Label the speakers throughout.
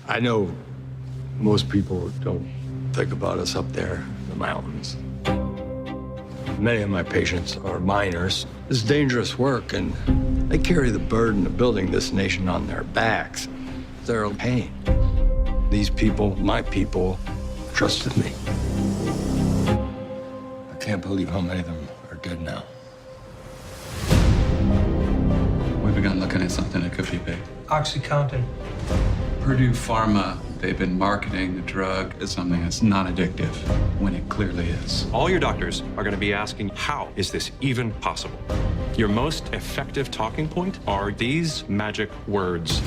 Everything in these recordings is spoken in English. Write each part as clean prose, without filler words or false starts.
Speaker 1: I know most people don't think about us up there in the mountains. Many of my patients are miners. It's dangerous work, and they carry the burden of building this nation on their backs. They're in pain. These people, my people, trusted me. I can't believe how many of them are dead now.
Speaker 2: We've begun looking at something that could be big.
Speaker 3: OxyContin.
Speaker 2: Purdue Pharma, they've been marketing the drug as something that's non-addictive, when it clearly is.
Speaker 4: All your doctors are going to be asking, how is this even possible? Your most effective talking point are these magic words.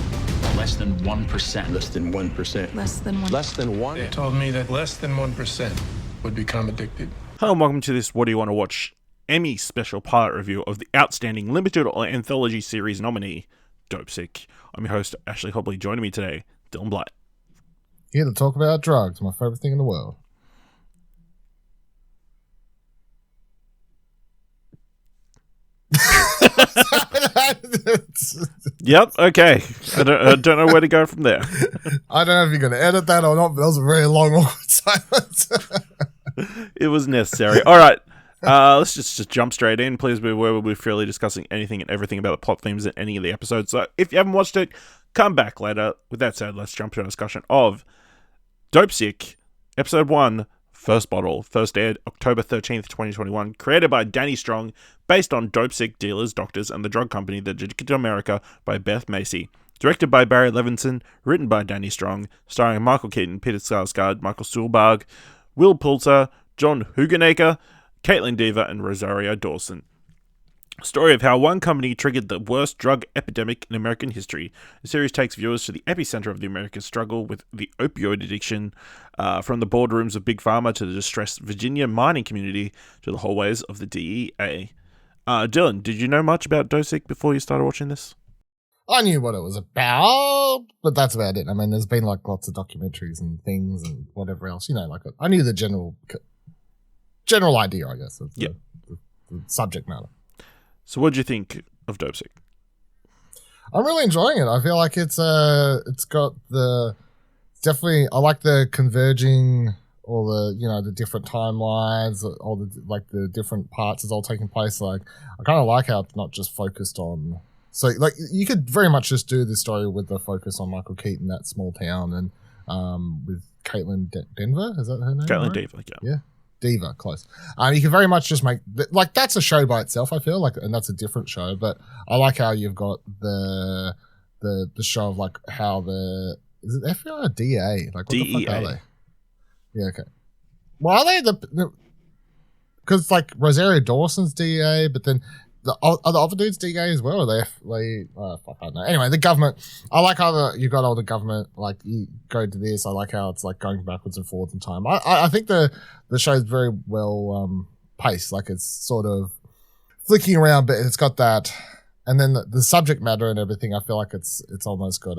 Speaker 5: Less than 1%.
Speaker 1: Less than 1%.
Speaker 6: Less than 1%.
Speaker 1: Less than 1?
Speaker 3: They told me that less than 1% would become addicted.
Speaker 7: Hello and welcome to this What Do You Want to Watch Emmy special pilot review of the outstanding limited or anthology series nominee, Dopesick. I'm your host, Ashley Hobley. Joining me today, Dylan Blight.
Speaker 8: Here to talk about drugs, my favorite thing in the world.
Speaker 7: Yep, okay. I don't know where to go from there.
Speaker 8: I don't know if you're going to edit that or not, but that was a very long, awkward silence.
Speaker 7: It was necessary. All right, let's just jump straight in. Please be aware we'll be freely discussing anything and everything about the plot themes in any of the episodes. So if you haven't watched it, come back later. With that said, let's jump to a discussion of Dopesick, Episode 1, First Bottle, first aired October 13th, 2021, created by Danny Strong, based on Dopesick dealers, doctors, and the drug company that addicted to America by Beth, Macy. Directed by Barry Levinson, written by Danny Strong, starring Michael Keaton, Peter Sarsgaard, Michael Stuhlbarg, Will Poulter, John Hoogenakker, Kaitlyn Diva, and Rosario Dawson. Story of how one company triggered the worst drug epidemic in American history. The series takes viewers to the epicenter of the American struggle with the opioid addiction, from the boardrooms of Big Pharma to the distressed Virginia mining community to the hallways of the DEA. Dylan, did you know much about Dopesick before you started watching this?
Speaker 8: I knew what it was about, but that's about it. I mean, there's been like lots of documentaries and things and whatever else, like I knew the general idea, I guess, of the subject matter.
Speaker 7: So what do you think of Dopesick?
Speaker 8: I'm really enjoying it. I feel like it's got definitely, I like the converging, all the, the different timelines, all the different parts is all taking place. Like, I kind of like how it's not just focused on, so like you could very much just do this story with the focus on Michael Keaton, that small town, and with Kaitlyn Denver, is that her name?
Speaker 7: Kaitlyn Diva,
Speaker 8: yeah. Diva, close. You can very much just make that's a show by itself, I feel like, and that's a different show. But I like how you've got the show of like how is it FBI or DA? Like what
Speaker 7: DEA.
Speaker 8: The fuck are they? Yeah, okay. Well, are they because like Rosario Dawson's DEA, but then are the other dudes DEA as well? Or they fuck, I don't know. Anyway, the government. I like how you got all the government. Like you go to this. I like how it's like going backwards and forwards in time. I think the show's very well paced. Like it's sort of flicking around, but it's got that. And then the subject matter and everything. I feel like it's almost got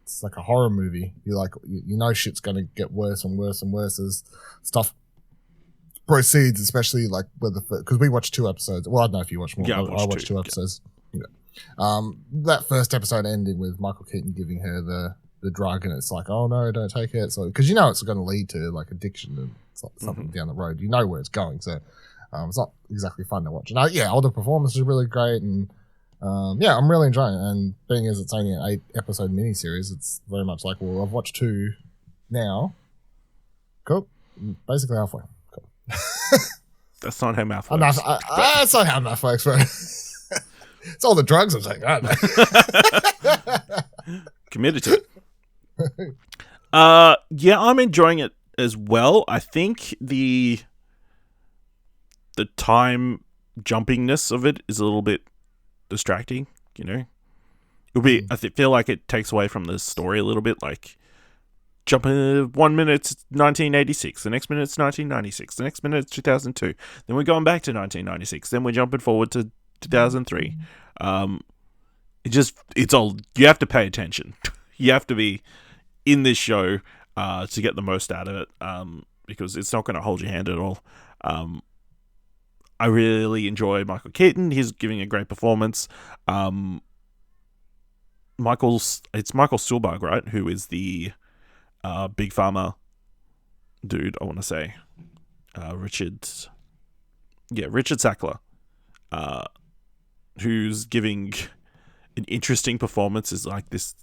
Speaker 8: it's like a horror movie. You know shit's going to get worse and worse and worse as stuff proceeds, especially like because we watched 2 episodes. Well, I don't know if you watched more.
Speaker 7: Yeah,
Speaker 8: I watched 2 episodes. Yeah. That first episode ended with Michael Keaton giving her the drug, and it's like, oh no, don't take it. So because it's going to lead to like addiction and something down the road. You know where it's going, so it's not exactly fun to watch. And all the performances are really great, and I'm really enjoying it. And being as it's only an 8-episode miniseries, it's very much like, well, I've watched 2 now. Cool, basically halfway.
Speaker 7: That's not how math works.
Speaker 8: That's not how math works, bro. It's all the drugs I'm taking, aren't they?
Speaker 7: Committed to it. I'm enjoying it as well. I think the time jumpingness of it is a little bit distracting, I feel like it takes away from the story a little bit, like jumping 1 minute it's 1986, the next minute it's 1996, the next minute it's 2002, then we're going back to 1996, then we're jumping forward to 2003. It's all, you have to pay attention. You have to be in this show to get the most out of it, because it's not going to hold your hand at all. I really enjoy Michael Keaton. He's giving a great performance. Michael Stuhlbarg, right? Who is the big pharma dude, I want to say. Richard Sackler. Who's giving an interesting performance, is like this,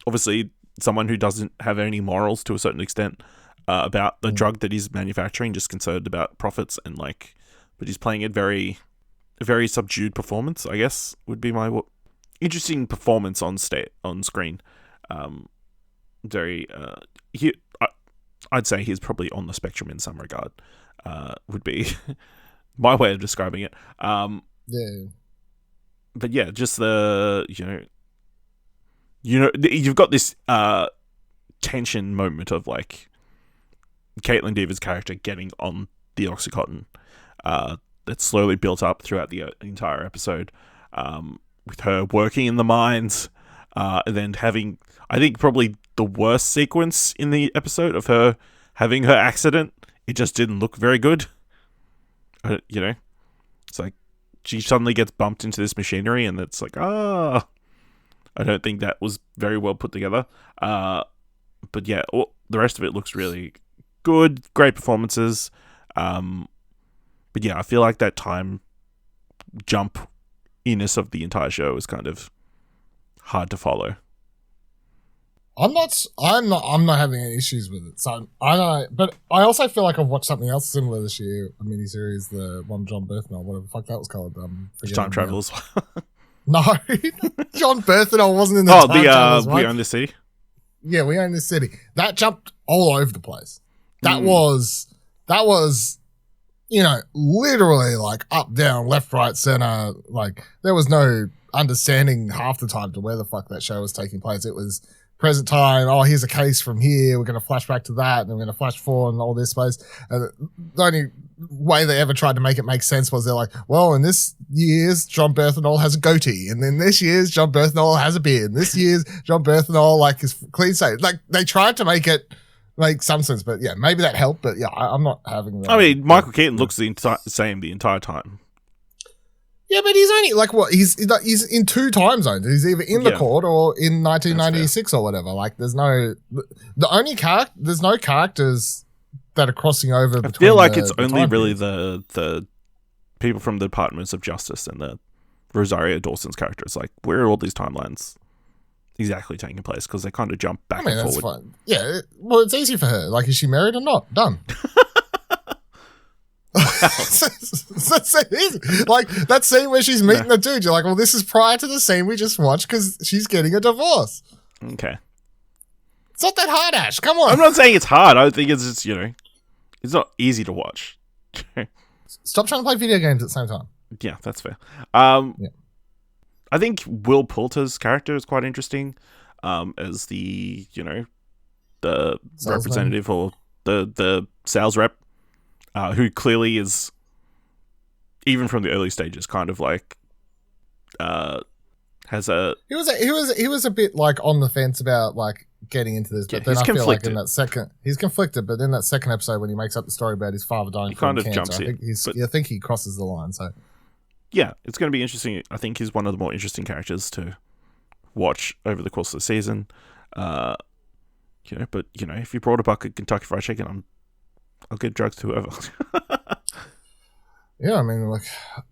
Speaker 7: obviously someone who doesn't have any morals to a certain extent about the drug that he's manufacturing, just concerned about profits, and like, but he's playing it very subdued performance, I guess, would be my interesting performance on screen. I'd say he's probably on the spectrum in some regard, would be my way of describing it. But yeah, just the, you've got this tension moment of like Kaitlyn Dever's character getting on the Oxycontin that's slowly built up throughout the entire episode, with her working in the mines, and then having, I think, probably the worst sequence in the episode of her having her accident. It just didn't look very good. It's like she suddenly gets bumped into this machinery, and it's like, I don't think that was very well put together. But yeah, the rest of it looks really good. Great performances. But yeah, I feel like that time jump-iness of the entire show is kind of hard to follow.
Speaker 8: I'm not having any issues with it. So I don't know, but I also feel like I've watched something else similar this year, a miniseries, the one John Berthnell, whatever the fuck that was called.
Speaker 7: Time Travelers.
Speaker 8: No, John Berthnell wasn't in the Time Travelers.
Speaker 7: We Own This City.
Speaker 8: Yeah, We Own This City. That jumped all over the place. That was, literally like up, down, left, right, center. Like there was no understanding half the time to where the fuck that show was taking place. It was present time. Oh, here's a case from here. We're going to flash back to that, and we're going to flash forward and all this place. And the only way they ever tried to make it make sense was they're like, well, in this year's John Berthnell has a goatee, and then this year's John Berthnell has a beard, and this year's John Berthnell like is clean saved. Like they tried to make it make some sense, but yeah, maybe that helped. But yeah, I'm not having that.
Speaker 7: I mean, Michael Keaton looks the same the entire time.
Speaker 8: Yeah, but he's only like what? He's in two time zones. He's either in the court or in 1996 or whatever. Like, there's no characters that are crossing over.
Speaker 7: I feel like it's only really the people from the Departments of Justice and the Rosario Dawson's characters. Like, where are all these timelines exactly taking place? Because they kind of jump back and forward.
Speaker 8: That's fine. Yeah, well, it's easy for her. Like, is she married or not? Done. That's easy. Like that scene where she's meeting the dude, you're like, well, this is prior to the scene we just watched because she's getting a divorce.
Speaker 7: Okay,
Speaker 8: it's not that hard, Ash. Come on.
Speaker 7: I'm not saying it's hard. I think it's just, it's not easy to watch.
Speaker 8: Stop trying to play video games at the same time.
Speaker 7: Yeah, that's fair. I think Will Poulter's character is quite interesting, as the the representative or the sales rep. Who clearly is, even from the early stages, kind of like has a
Speaker 8: he was a bit like on the fence about like getting into this, but then I feel like in that second he's conflicted. But in that second episode when he makes up the story about his father dying from cancer,
Speaker 7: jumps in.
Speaker 8: I think he crosses the line. So
Speaker 7: yeah, it's going to be interesting. I think he's one of the more interesting characters to watch over the course of the season. But if you brought a bucket of Kentucky Fried Chicken, I'll get drugs to whoever.
Speaker 8: Yeah, I mean, like,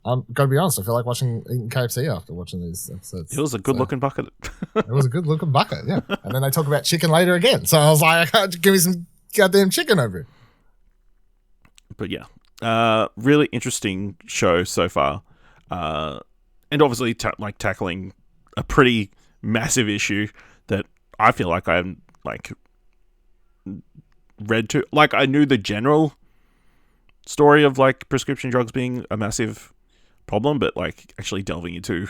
Speaker 8: I'm gotta be honest. I feel like eating KFC after watching these episodes.
Speaker 7: It was a good-looking bucket.
Speaker 8: It was a good-looking bucket, yeah. And then they talk about chicken later again. So I was like, give me some goddamn chicken over here.
Speaker 7: But yeah, really interesting show so far. And obviously, tackling a pretty massive issue that I feel like I haven't, read to. Like, I knew the general story of prescription drugs being a massive problem, but actually delving into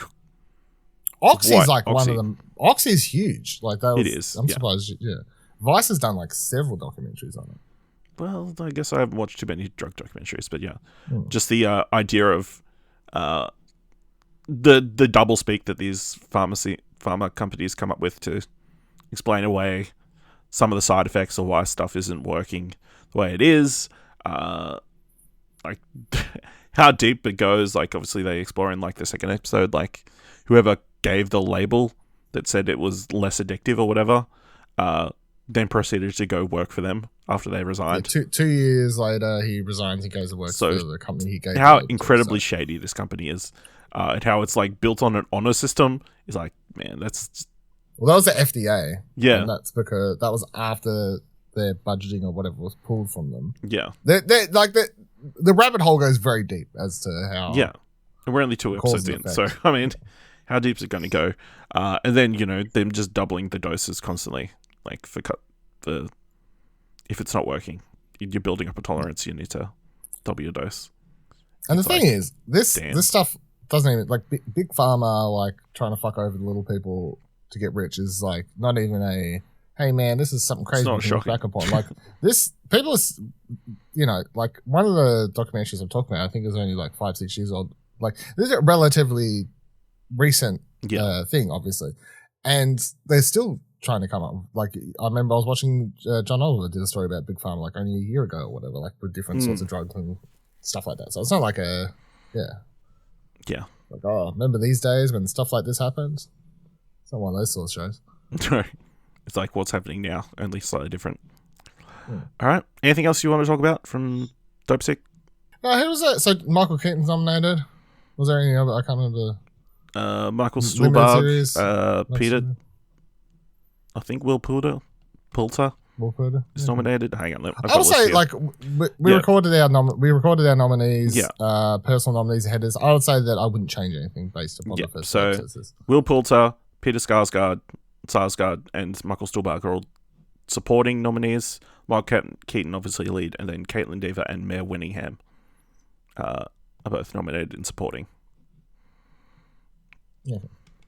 Speaker 8: Oxy's one of them. Oxy's huge.
Speaker 7: It is.
Speaker 8: I'm surprised. Yeah, Vice has done several documentaries on it.
Speaker 7: Well, I guess I haven't watched too many drug documentaries, but yeah, just the idea of the double speak that these pharma companies come up with to explain away some of the side effects or why stuff isn't working the way it is. How deep it goes. Obviously they explore in the second episode, whoever gave the label that said it was less addictive or whatever, then proceeded to go work for them after they resigned.
Speaker 8: Yeah, 2 years later, he resigns and goes to work for the company he gave.
Speaker 7: How incredibly shady this company is, and how it's like built on an honor system is like, man, that's.
Speaker 8: Well, that was the FDA.
Speaker 7: Yeah,
Speaker 8: and that's because that was after their budgeting or whatever was pulled from them.
Speaker 7: Yeah,
Speaker 8: they like the rabbit hole goes very deep as to how.
Speaker 7: Yeah, and we're only 2 episodes in, so I mean, how deep is it going to go? And then them just doubling the doses constantly, like if it's not working, you're building up a tolerance. You need to double your dose.
Speaker 8: And the thing is, this stuff doesn't even like big pharma like trying to fuck over the little people to get rich is like not even a hey man, this is something crazy we can look back upon. Like this, people is like one of the documentaries I'm talking about, I think is only like 5-6 years old. Like this is a relatively recent thing, obviously, and they're still trying to come up. Like I remember I was watching John Oliver did a story about big pharma like only a year ago or whatever, like with different sorts of drugs and stuff like that. So it's not like like, oh, remember these days when stuff like this happens? It's not one of those sort of shows.
Speaker 7: No, it's like what's happening now, only slightly different. All right, anything else you want to talk about from Dopesick?
Speaker 8: Who was that? So Michael Keaton's nominated. Was there any other? I can't remember.
Speaker 7: Michael Stuhlbarg, Peter. I think Will Poulter is nominated. Hang on,
Speaker 8: I would say like we recorded our nominees. Personal nominees, headers. I would say that I wouldn't change anything based upon the first processes.
Speaker 7: Will Poulter, Peter Sarsgaard, and Michael Stuhlbarg are all supporting nominees. Michael Keaton obviously lead, and then Kaitlyn Dever and Mayor Winningham are both nominated in supporting.
Speaker 8: Yeah.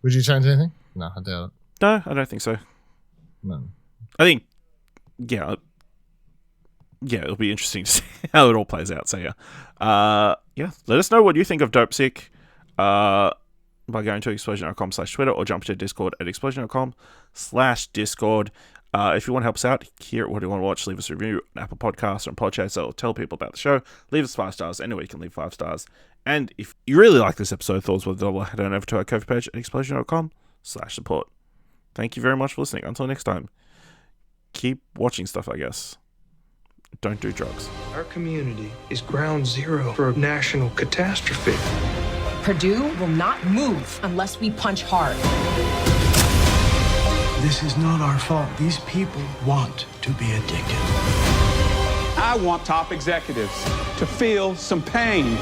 Speaker 8: Would you change anything? No, I doubt it.
Speaker 7: No, I don't think so.
Speaker 8: No.
Speaker 7: I think, it'll be interesting to see how it all plays out. So let us know what you think of Dopesick by going to explosion.com/Twitter or jump to Discord at explosion.com/Discord. If you want to help us out, hear what you want to watch, leave us a review on Apple Podcasts or on Podchats, or tell people about the show. Leave us 5 stars. Anyway, you can leave 5 stars. And if you really like this episode, thoughts with $1, head on over to our Ko-fi page at explosion.com/support. Thank you very much for listening. Until next time, keep watching stuff, I guess. Don't do drugs.
Speaker 6: Our community is ground zero for a national catastrophe.
Speaker 9: Purdue will not move unless we punch hard.
Speaker 10: This is not our fault. These people want to be addicted.
Speaker 11: I want top executives to feel some pain.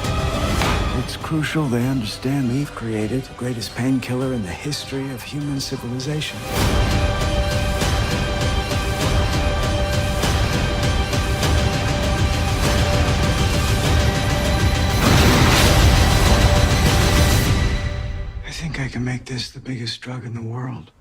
Speaker 10: It's crucial they understand we've created the greatest painkiller in the history of human civilization. I think I can make this the biggest drug in the world.